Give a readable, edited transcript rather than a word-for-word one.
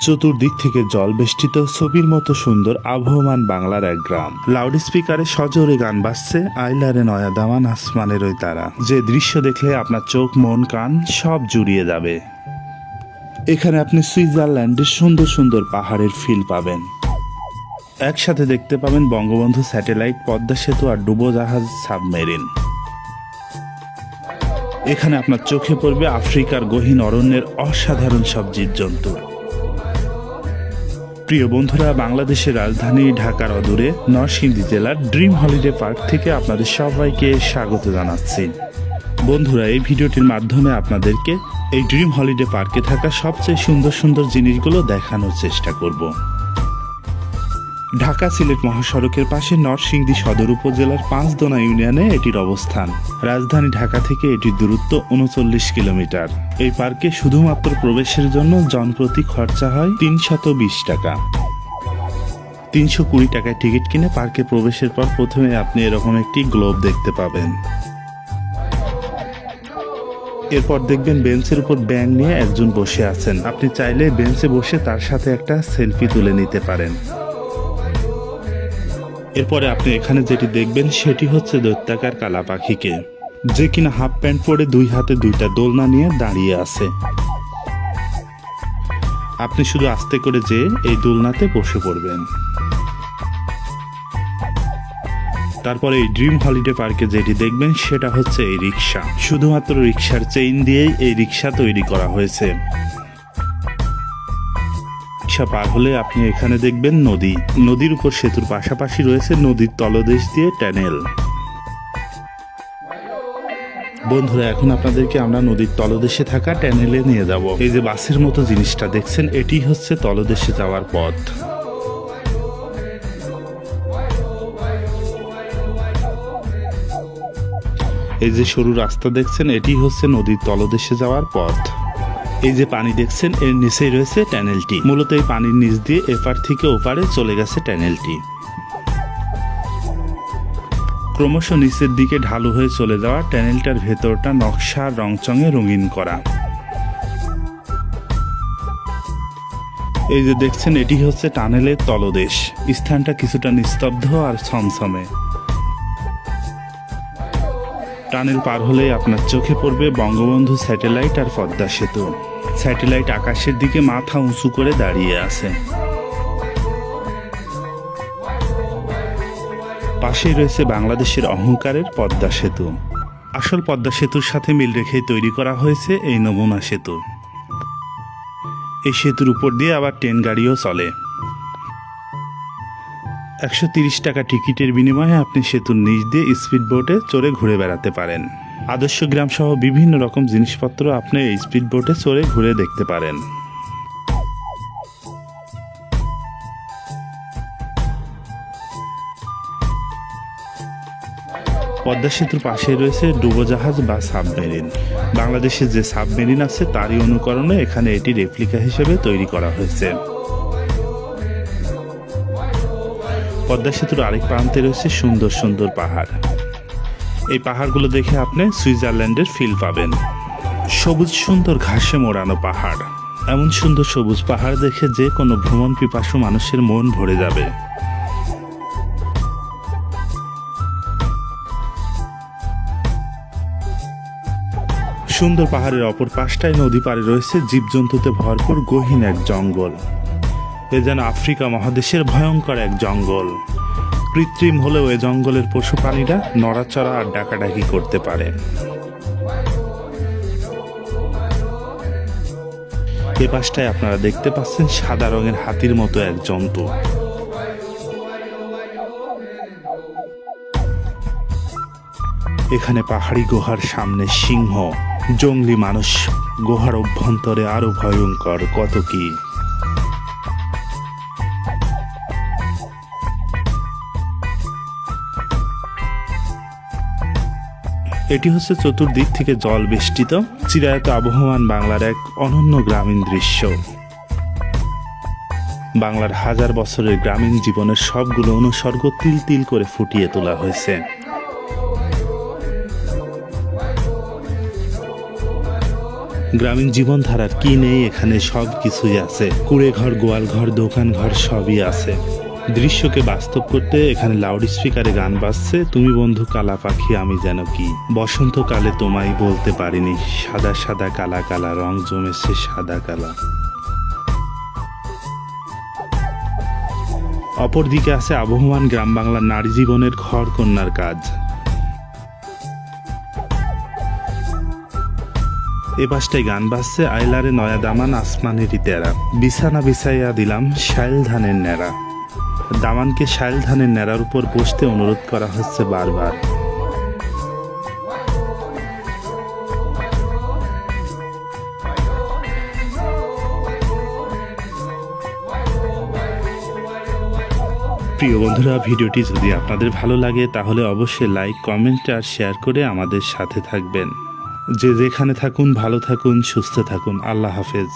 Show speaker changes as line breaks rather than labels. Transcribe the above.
চতুর্দিক থেকে জল বেষ্টিত ছবির মতো সুন্দর আবহমান বাংলার এক গ্রাম। লাউড স্পিকারে সজোরে গান বাজছে আইলারে নয়া দামান আসমানের ওই তারা, যে দৃশ্য দেখলে আপনার চোখ মন কান সব জুড়িয়ে যাবে। এখানে আপনি সুইজারল্যান্ডের সুন্দর সুন্দর পাহাড়ের ফিল পাবেন। একসাথে দেখতে পাবেন বঙ্গবন্ধু স্যাটেলাইট, পদ্মা সেতু আর ডুবোজাহাজ সাবমেরিন। এখানে আপনার চোখে পড়বে আফ্রিকার গহীন অরণ্যের অসাধারণ সব জীবজন্তু। প্রিয় বন্ধুরা, বাংলাদেশের রাজধানী ঢাকার অদূরে নরসিংদী জেলার ড্রিম হলিডে পার্ক থেকে আপনাদের সবাইকে স্বাগত জানাচ্ছি। বন্ধুরা, এই ভিডিওটির মাধ্যমে আপনাদেরকে এই ড্রিম হলিডে পার্কে থাকা সবচেয়ে সুন্দর সুন্দর জিনিসগুলো দেখানোর চেষ্টা করব। ঢাকা সিলেট মহাসড়কের পাশে নরসিংদী সদর উপজেলার পাঁচদোনা ইউনিয়নে এটির অবস্থান। রাজধানী ঢাকা থেকে এটির দূরত্ব ৩৯ কিলোমিটার। এই পার্কে শুধুমাত্র প্রবেশের জন্য জনপ্রতি খরচা হয় ৩২০ টাকা। ৩২০ টাকায় টিকিট কিনে পার্কে প্রবেশের পর প্রথমে আপনি এরকম একটি গ্লোব দেখতে পাবেন। এরপর দেখবেন বেঞ্চের উপর ব্যাঙ নিয়ে একজন বসে আছেন। আপনি চাইলে বেঞ্চে বসে তার সাথে একটা সেলফি তুলে নিতে পারেন। এরপরে আপনি এখানে যেটি দেখবেন সেটি হচ্ছে দৈত্যাকার কালা পাখিকে, যে কিনা হাফ প্যান্ট পরে দুই হাতে দুইটা দোলনা নিয়ে দাঁড়িয়ে আছে। আপনি শুধু আস্তে করে যেয়ে এই দোলনাতে বসে পড়বেন। তারপরে এই ড্রিম হলিডে পার্কে যেটি দেখবেন সেটা হচ্ছে এই রিক্সা। শুধুমাত্র রিক্সার চেইন দিয়েই এই রিক্সা তৈরি করা হয়েছে। পার হলে আপনি এখানে দেখবেন নদী। নদীর উপর সেতুর পাশাপাশি রয়েছে নদীর তলদেশ দিয়ে ট্যানেল। বন্ধুরা, এখন আপনাদেরকে আমরা নদীর তলদেশে থাকা ট্যানেলে নিয়ে যাব। এই যে বাসের মতো জিনিসটা দেখছেন, এটি হচ্ছে তলদেশে যাওয়ার পথ। এই যে সরু রাস্তা দেখছেন, এটি হচ্ছে নদীর তলদেশে যাওয়ার পথ। এই যে পানি দেখছেন, এর নিচেই রয়েছে ট্যানেলটি। মূলত এই পানির নিচ দিয়ে এপার থেকে ওপারে চলে গেছে ট্যানেলটি। ক্রমশ নিচের দিকে ঢালু হয়ে চলে যাওয়া ট্যানেলটার ভেতরটা নকশা রংচঙে রঙিন করা। এই যে দেখছেন, এটি হচ্ছে টানেলের তলদেশ। স্থানটা কিছুটা নিস্তব্ধ আর ছমছমে। টানেল পার হলে আপনার চোখে পড়বে বঙ্গবন্ধু স্যাটেলাইট আর পদ্মা সেতু। স্যাটেলাইট আকাশের দিকে মাথা উঁচু করে দাঁড়িয়ে আছে। পাশেই রয়েছে বাংলাদেশের অহংকারের পদ্মা সেতু। আসল পদ্মা সেতুর সাথে মিল রেখেই তৈরি করা হয়েছে এই নমুনা সেতু। এই সেতুর উপর দিয়ে আবার ট্রেন গাড়িও চলে। ১৩০ টাকা টিকিটের বিনিময়ে আপনি সেতুর নিচ দিয়ে স্পিড বোটে চড়ে ঘুরে বেড়াতে পারেন। আদর্শ গ্রাম সহ বিভিন্ন রকম জিনিসপত্র আপনি এই স্পিড বোটে চড়ে ঘুরে দেখতে পারেন। পদ্মা সেতুর পাশে রয়েছে ডুবোজাহাজ বা সাবমেরিন। বাংলাদেশে যে সাবমেরিন আছে তারই অনুকরণে এখানে এটি রেপ্লিকা হিসেবে তৈরি করা হয়েছে। পদ্মা সেতুর আরেক প্রান্তে রয়েছে সুন্দর সুন্দর পাহাড়। এই পাহাড়গুলো দেখে আপনি সুইজারল্যান্ডের ফিল পাবেন। সবুজ সুন্দর ঘাসে মোড়ানো পাহাড়। এমন সুন্দর সবুজ পাহাড় দেখে যে কোনো ভ্রমণ পিপাসু মানুষের মন ভরে যাবে। সুন্দর পাহাড়ের অপর পাশটায় নদী পাড়ে রয়েছে জীবজন্তুতে ভরপুর গহীন এক জঙ্গল। এ যেন আফ্রিকা মহাদেশের ভয়ঙ্কর এক জঙ্গল। কৃত্রিম হলেও এ জঙ্গলের পশু প্রাণীরা নড়াচড়া আর ডাকাডাকি করতে পারে। এ পাশটায় আপনারা দেখতে পাচ্ছেন সাদা রঙের হাতির মতো এক জন্তু। এখানে পাহাড়ি গুহার সামনে সিংহ, জঙ্গলি মানুষ, গুহার অভ্যন্তরে আরো ভয়ঙ্কর কত কি। এটি হচ্ছে চতুর্দিক থেকে জল বেষ্টিত চিরায়ত আবহমান বাংলার এক অনন্য গ্রামীণ দৃশ্য। বাংলার হাজার বছরের গ্রামীণ জীবনের সবগুলো অনুসর্গ তিল তিল করে ফুটিয়ে তোলা হয়েছে। গ্রামীণ জীবনধারার কি নেই, এখানে সব কিছুই আছে। কুড়ে ঘর, গোয়াল ঘর, দোকান ঘর সবই আছে। দৃশ্যকে বাস্তব করতে এখানে লাউড স্পিকারে গান বাজছে, তুমি বন্ধু কালা পাখি আমি যেন কি। বসন্তকালে তোমায় বলতে পারিনি, সাদা সাদা কালা কালা রং জমেছে সাদা কালা। অপরদিকে আছে আবহমান গ্রাম বাংলার নারী জীবনের ঘর কন্যার কাজ। এ পাশটায় গান বাজছে আইলারে নয়া দামান আসমানেরই তেরা, বিছানা বিছাইয়া দিলাম শাইল ধানের ন্যাড়া। দামানকে শাইল ধানের ন্যাড়ার উপর বসতে অনুরোধ করা হচ্ছে বারবার। প্রিয় বন্ধুরা, ভিডিওটি যদি আপনাদের ভালো লাগে তাহলে অবশ্যই লাইক, কমেন্ট আর শেয়ার করে আমাদের সাথে থাকবেন। যে যেখানে থাকুন ভালো থাকুন, সুস্থ থাকুন। আল্লাহ হাফেজ।